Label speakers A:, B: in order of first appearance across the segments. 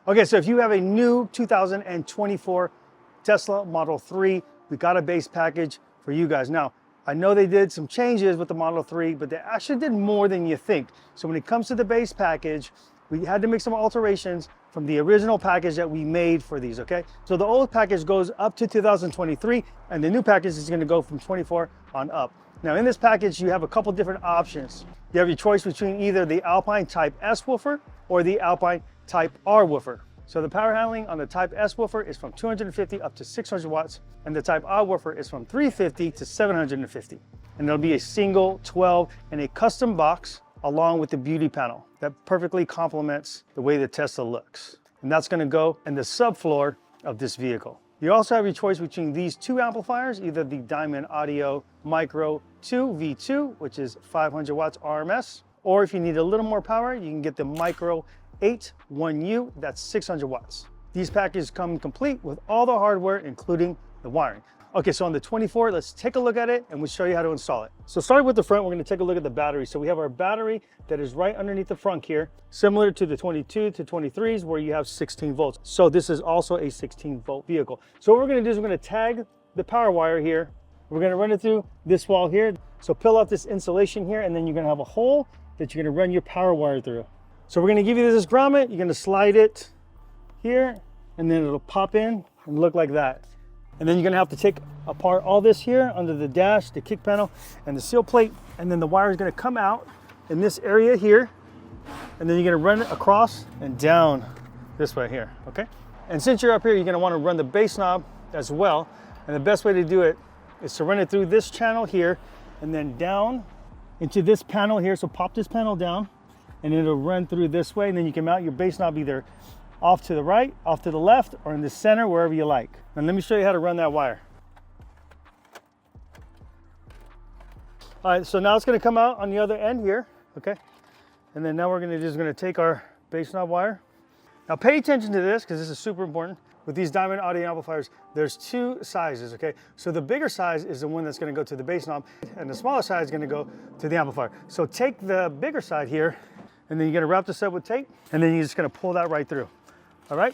A: Okay, so if you have a new 2024 Tesla Model 3, we got a base package for you guys. Now, I know they did some changes with the Model 3, but they actually did more than you think. So when it comes to the base package, we had to make some alterations from the original package that we made for these, okay? So the old package goes up to 2023, and the new package is gonna go from 24 on up. Now in this package, you have a couple different options. You have your choice between either the Alpine Type S woofer or the Alpine Type R woofer. So the power handling on the Type S woofer is from 250 up to 600 watts, and the Type R woofer is from 350 to 750. And there'll be a single 12 and a custom box along with the beauty panel that perfectly complements the way the Tesla looks. And that's gonna go in the subfloor of this vehicle. You also have your choice between these two amplifiers, either the Diamond Audio Micro 2 V2, which is 500 watts RMS, or if you need a little more power, you can get the Micro 8 1U, that's 600 watts. These packages come complete with all the hardware, including the wiring. Okay, so on the 24, let's take a look at it and we'll show you how to install it. So starting with the front, we're gonna take a look at the battery. So we have our battery that is right underneath the front here, similar to the 22 to 23s where you have 16 volts. So this is also a 16 volt vehicle. So what we're gonna do is we're gonna tag the power wire here. We're gonna run it through this wall here. So peel off this insulation here, and then you're gonna have a hole that you're gonna run your power wire through. So we're gonna give you this grommet, you're gonna slide it here, and then it'll pop in and look like that. And then you're gonna have to take apart all this here under the dash, the kick panel, and the seal plate, and then the wire is gonna come out in this area here, and then you're gonna run it across and down this way here, okay? And since you're up here, you're gonna wanna run the bass knob as well, and the best way to do it is to run it through this channel here, and then down into this panel here. So pop this panel down, and it'll run through this way, and then you can mount your bass knob either off to the right, off to the left, or in the center, wherever you like. And let me show you how to run that wire. All right, so now it's gonna come out on the other end here, okay? And then now we're just gonna take our bass knob wire. Now pay attention to this, because this is super important. With these Diamond Audio amplifiers, there's two sizes, okay? So the bigger size is the one that's gonna go to the bass knob, and the smaller side is gonna go to the amplifier. So take the bigger side here, and then you're gonna wrap this up with tape, and then you're just gonna pull that right through. All right,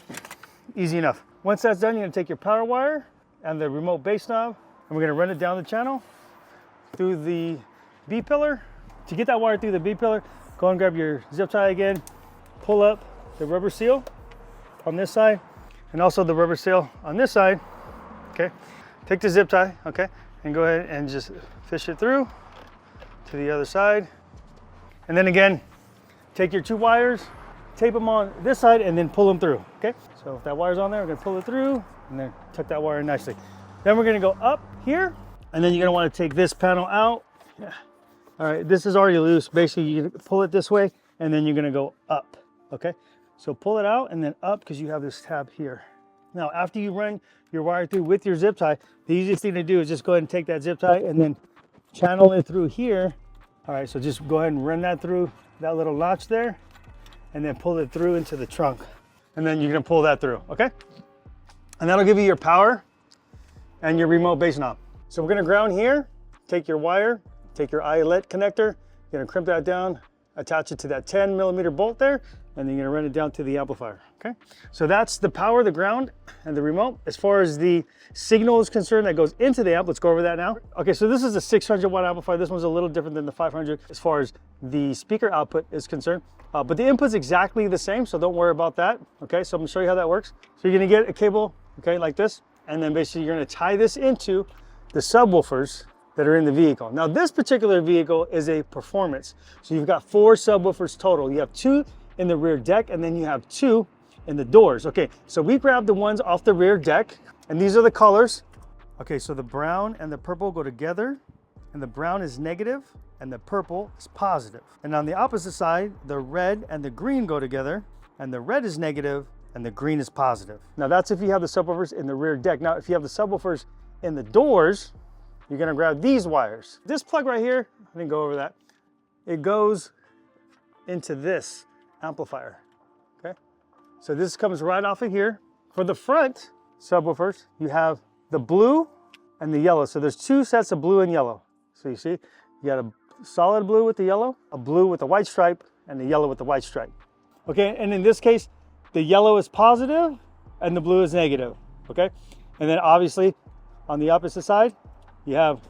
A: easy enough. Once that's done, you're gonna take your power wire and the remote bass knob, and we're gonna run it down the channel through the B pillar. To get that wire through the B pillar, go and grab your zip tie again, pull up the rubber seal on this side, and also the rubber seal on this side, okay? Take the zip tie, okay, and go ahead and just fish it through to the other side. And then again, take your two wires, tape them on this side, and then pull them through, okay? So if that wire's on there, we're gonna pull it through, and then tuck that wire in nicely. Then we're gonna go up here, and then you're gonna wanna take this panel out. Yeah. All right, this is already loose. Basically, you pull it this way, and then you're gonna go up, okay? So pull it out and then up, because you have this tab here. Now, after you run your wire through with your zip tie, the easiest thing to do is just go ahead and take that zip tie and then channel it through here. All right, so just go ahead and run that through that little notch there, and then pull it through into the trunk. And then you're gonna pull that through, okay? And that'll give you your power and your remote bass knob. So we're gonna ground here, take your wire, take your eyelet connector, you're gonna crimp that down, attach it to that 10mm bolt there, and then you're gonna run it down to the amplifier, okay? So that's the power, the ground, and the remote. As far as the signal is concerned that goes into the amp, let's go over that now. Okay, so this is a 600 watt amplifier. This one's a little different than the 500 as far as the speaker output is concerned. But the input's exactly the same, so don't worry about that, okay? So I'm gonna show you how that works. So you're gonna get a cable, okay, like this, and then basically you're gonna tie this into the subwoofers that are in the vehicle. Now this particular vehicle is a performance. So you've got 4 subwoofers total. You have 2 in the rear deck, and then you have 2 in the doors. Okay, so we grabbed the ones off the rear deck, and these are the colors. Okay, so the brown and the purple go together, and the brown is negative, and the purple is positive. And on the opposite side, the red and the green go together, and the red is negative, and the green is positive. Now that's if you have the subwoofers in the rear deck. Now, if you have the subwoofers in the doors, you're gonna grab these wires. This plug right here, I didn't go over that. It goes into this amplifier, okay? So this comes right off of here. For the front subwoofers, you have the blue and the yellow. So there's 2 sets of blue and yellow. So you see, you got a solid blue with the yellow, a blue with the white stripe, and the yellow with the white stripe. Okay, and in this case, the yellow is positive and the blue is negative, okay? And then obviously on the opposite side, you have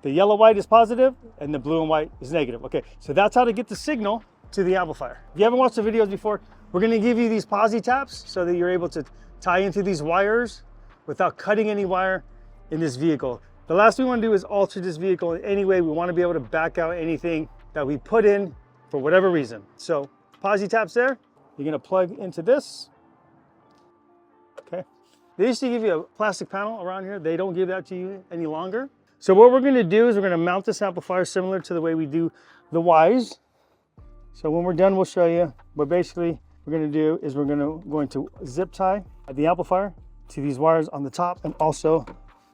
A: the yellow white is positive and the blue and white is negative, okay? So that's how to get the signal to the amplifier. If you haven't watched the videos before, we're gonna give you these posi taps so that you're able to tie into these wires without cutting any wire in this vehicle. The last thing we wanna do is alter this vehicle in any way. We wanna be able to back out anything that we put in for whatever reason. So posi taps there, you're gonna plug into this, okay? They used to give you a plastic panel around here. They don't give that to you any longer. So what we're gonna do is we're gonna mount this amplifier similar to the way we do the Ys. So when we're done, we'll show you. But basically, we're gonna do is we're going to zip tie the amplifier to these wires on the top, and also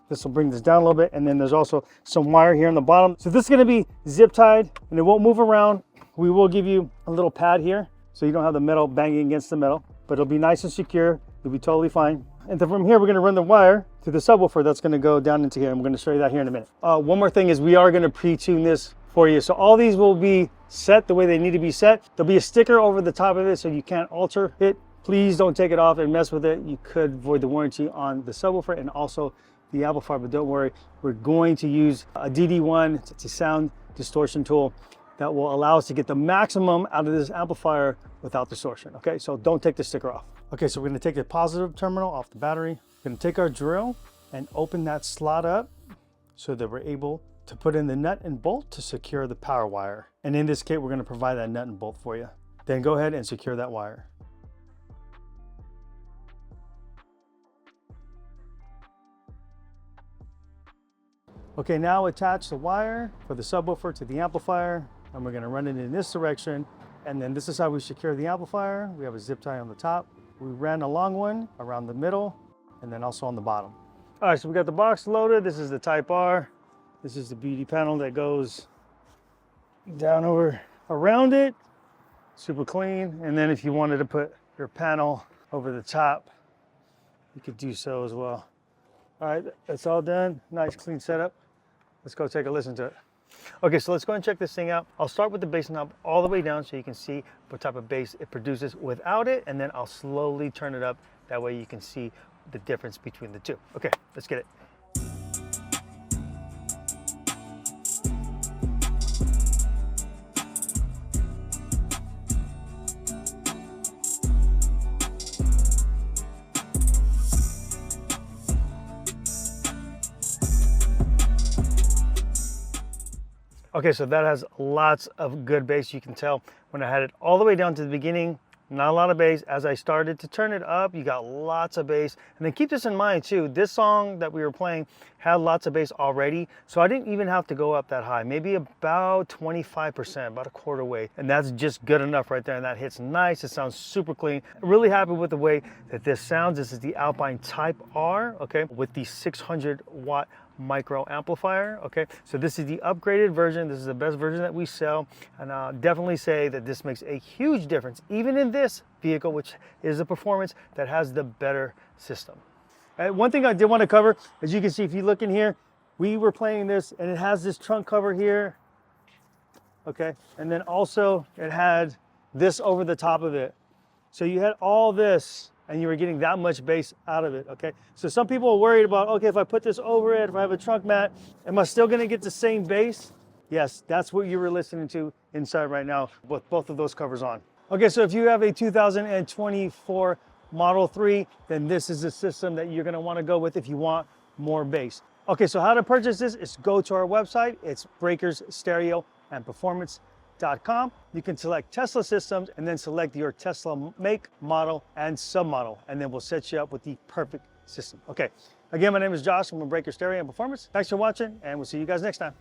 A: this will bring this down a little bit, and then there's also some wire here on the bottom. So this is gonna be zip tied and it won't move around. We will give you a little pad here so you don't have the metal banging against the metal, but it'll be nice and secure. You'll be totally fine. And then from here, we're gonna run the wire to the subwoofer that's gonna go down into here, and we're gonna show you that here in a minute. One more thing is we are gonna pre-tune this for you. So all these will be set the way they need to be set. There'll be a sticker over the top of it so you can't alter it. Please don't take it off and mess with it. You could void the warranty on the subwoofer and also the amplifier, but don't worry. We're going to use a DD1, it's a sound distortion tool that will allow us to get the maximum out of this amplifier without distortion, okay? So don't take the sticker off. Okay, so we're gonna take the positive terminal off the battery. We're gonna take our drill and open that slot up so that we're able to put in the nut and bolt to secure the power wire. And in this kit, we're gonna provide that nut and bolt for you. Then go ahead and secure that wire. Okay, now attach the wire for the subwoofer to the amplifier, and we're gonna run it in this direction. And then this is how we secure the amplifier. We have a zip tie on the top. We ran a long one around the middle and then also on the bottom. All right, so we got the box loaded. This is the Type R. This is the beauty panel that goes down over around it. Super clean. And then if you wanted to put your panel over the top, you could do so as well. All right, that's all done. Nice clean setup. Let's go take a listen to it. Okay, so let's go and check this thing out. I'll start with the bass knob all the way down so you can see what type of bass it produces without it, and then I'll slowly turn it up. That way you can see the difference between the two. Okay, let's get it. Okay, so that has lots of good bass. You can tell when I had it all the way down to the beginning, not a lot of bass. As I started to turn it up, you got lots of bass. And then keep this in mind too, this song that we were playing had lots of bass already, so I didn't even have to go up that high, maybe about 25%, about a quarter way. And that's just good enough right there, and that hits nice. It sounds super clean. Really happy with the way that this sounds. This is the Alpine Type R, okay, with the 600 watt micro amplifier. Okay, so this is the upgraded version. This is the best version that we sell, and I'll definitely say that this makes a huge difference even in this vehicle, which is a performance that has the better system. One thing I did want to cover, as you can see if you look in here, we were playing this and it has this trunk cover here, okay, and then also it had this over the top of it, so you had all this and you were getting that much bass out of it, okay? So some people are worried about, okay, if I put this over it, if I have a trunk mat, am I still gonna get the same bass? Yes, that's what you were listening to inside right now with both of those covers on. Okay, so if you have a 2024 Model 3, then this is the system that you're gonna wanna go with if you want more bass. Okay, so how to purchase this is go to our website. It's Breakers Stereo and Performance.com. You can select Tesla systems and then select your Tesla make, model, and submodel, and then we'll set you up with the perfect system. Okay, again, my name is Josh. I'm with Breaker Stereo and Performance. Thanks for watching, and we'll see you guys next time.